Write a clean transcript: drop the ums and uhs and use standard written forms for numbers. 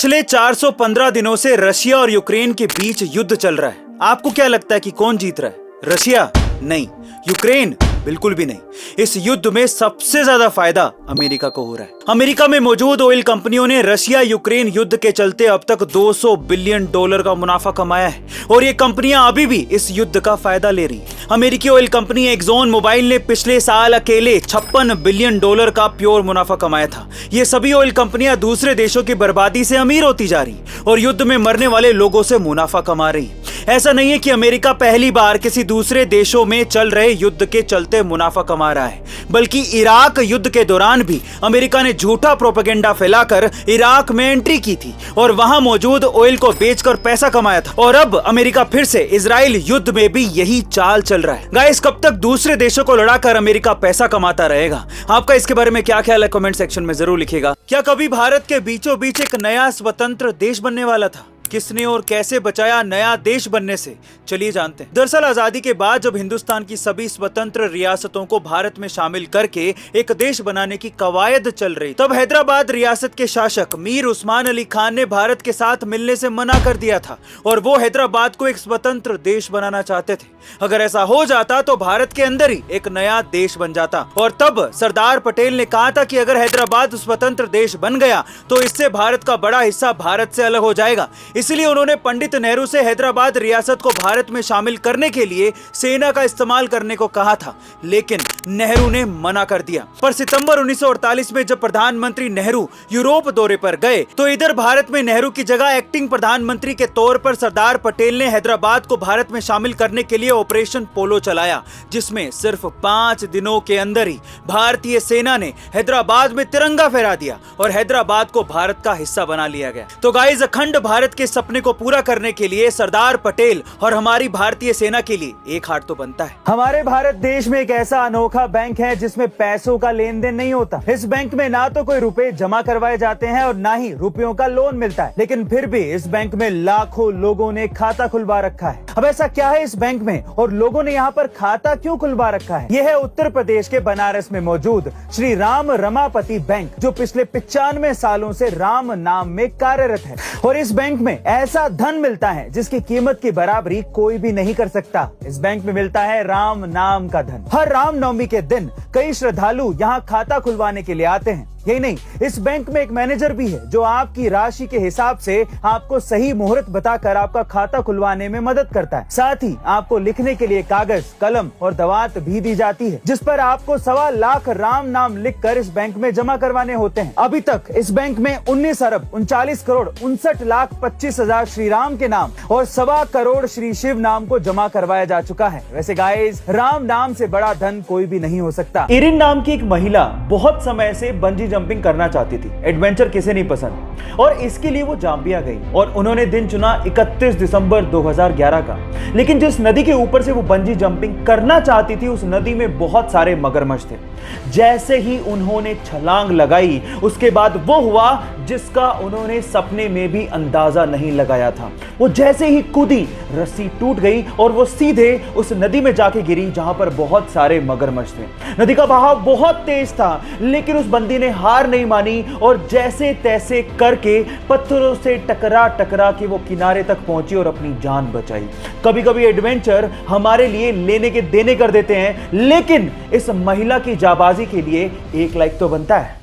पिछले 415 दिनों से रशिया और यूक्रेन के बीच युद्ध चल रहा है। आपको क्या लगता है कि कौन जीत रहा है? रशिया? नहीं। यूक्रेन? बिल्कुल भी नहीं। इस युद्ध में सबसे ज्यादा फायदा अमेरिका को हो रहा है। अमेरिका में मौजूद ऑयल कंपनियों ने रशिया यूक्रेन युद्ध के चलते अब तक $200 बिलियन का मुनाफा कमाया है और ये कंपनियां अभी भी इस युद्ध का फायदा ले रही हैं। अमेरिकी ऑयल कंपनी एक्सॉन मोबाइल ने पिछले साल अकेले $56 बिलियन का प्योर मुनाफा कमाया था। ये सभी ऑयल कंपनियां दूसरे देशों की बर्बादी से अमीर होती जा रही और युद्ध में मरने वाले लोगों से मुनाफा कमा रही। ऐसा नहीं है कि अमेरिका पहली बार किसी दूसरे देशों में चल रहे युद्ध के चलते मुनाफा कमा रहा है, बल्कि इराक युद्ध के दौरान भी अमेरिका ने झूठा प्रोपेगेंडा फैलाकर इराक में एंट्री की थी और वहां मौजूद ऑयल को बेचकर पैसा कमाया था। और अब अमेरिका फिर से इजराइल युद्ध में भी यही चाल चल रहा है। गाइस, कब तक दूसरे देशों को लड़ाकर अमेरिका पैसा कमाता रहेगा? आपका इसके बारे में क्या ख्याल है? कमेंट सेक्शन में जरूर लिखिएगा। क्या कभी भारत के बीचों बीच एक नया स्वतंत्र देश बनने वाला था? किसने और कैसे बचाया नया देश बनने से? चलिए जानते हैं। दरअसल आजादी के बाद जब हिंदुस्तान की सभी स्वतंत्र रियासतों को भारत में शामिल करके एक देश बनाने की कवायद चल रही, तब हैदराबाद रियासत के शासक मीर उस्मान अली खान ने भारत के साथ मिलने से मना कर दिया था और वो हैदराबाद को एक स्वतंत्र देश बनाना चाहते थे। अगर ऐसा हो जाता तो भारत के अंदर ही एक नया देश बन जाता और तब सरदार पटेल ने कहा था कि अगर हैदराबाद स्वतंत्र देश बन गया तो इससे भारत का बड़ा हिस्सा भारत से अलग हो जाएगा। इसलिए उन्होंने पंडित नेहरू से हैदराबाद रियासत को भारत में शामिल करने के लिए सेना का इस्तेमाल करने को कहा था, लेकिन नेहरू ने मना कर दिया। पर सितंबर 1948 में जब प्रधानमंत्री नेहरू यूरोप दौरे पर गए तो इधर भारत में नेहरू की जगह एक्टिंग प्रधानमंत्री के तौर पर सरदार पटेल ने हैदराबाद को भारत में शामिल करने के लिए ऑपरेशन पोलो चलाया, जिसमें सिर्फ 5 दिनों के अंदर ही भारतीय सेना ने हैदराबाद में तिरंगा फहरा दिया और हैदराबाद को भारत का हिस्सा बना लिया गया। तो गाइस, अखंड भारत के सपने को पूरा करने के लिए सरदार पटेल और हमारी भारतीय सेना के लिए एक हाथ तो बनता है। हमारे भारत देश में एक ऐसा अनोखा बैंक है जिसमें पैसों का लेन देन नहीं होता। इस बैंक में ना तो कोई रुपए जमा करवाए जाते हैं और ना ही रुपयों का लोन मिलता है, लेकिन फिर भी इस बैंक में लाखों लोगों ने खाता खुलवा रखा है। अब ऐसा क्या है इस बैंक में और लोगों ने यहाँ पर खाता क्यों खुलवा रखा है? यह है उत्तर प्रदेश के बनारस में मौजूद श्री राम रमापति बैंक, जो पिछले 95 सालों से राम नाम में कार्यरत है। और इस बैंक में ऐसा धन मिलता है जिसकी कीमत की बराबरी कोई भी नहीं कर सकता। इस बैंक में मिलता है राम नाम का धन। हर रामनवमी के दिन कई श्रद्धालु यहाँ खाता खुलवाने के लिए आते हैं। यही नहीं, इस बैंक में एक मैनेजर भी है जो आपकी राशि के हिसाब से आपको सही मुहूर्त बताकर आपका खाता खुलवाने में मदद करता है। साथ ही आपको लिखने के लिए कागज, कलम और दवात भी दी जाती है, जिस पर आपको 1.25 लाख राम नाम लिखकर इस बैंक में जमा करवाने होते हैं। अभी तक इस बैंक में 19 अरब 39 करोड़ 59 लाख 25 हजार श्री राम के नाम और 1.25 करोड़ श्री शिव नाम को जमा करवाया जा चुका है। वैसे गाइस, राम नाम से बड़ा धन कोई भी नहीं हो सकता। इरिन नाम की एक महिला बहुत समय से बंजी जंपिंग करना चाहती थी। एडवेंचर किसे नहीं पसंद, और इसके लिए वो जाम्बिया गई और उन्होंने दिन चुना 31 दिसंबर 2011 का। लेकिन जिस नदी के ऊपर से वो बंजी जंपिंग करना चाहती थी, उस नदी में बहुत सारे मगरमच्छ थे। जैसे ही उन्होंने छलांग लगाई, उसके बाद वो हुआ जिसका उन्होंने सपने में भी अंदाजा नहीं लगाया था। वो जैसे ही कूदी, रस्सी टूट गई और वो सीधे उस नदी में जाके गिरी जहां पर बहुत सारे मगरमच्छ थे। नदी का बहाव बहुत तेज था, लेकिन उस बंदी ने हार नहीं मानी और जैसे तैसे करके पत्थरों से टकरा टकरा के वो किनारे तक पहुंची और अपनी जान बचाई। कभी कभी एडवेंचर हमारे लिए लेने के देने कर देते हैं, लेकिन इस महिला की जाबाजी के लिए 1 लाइक तो बनता है।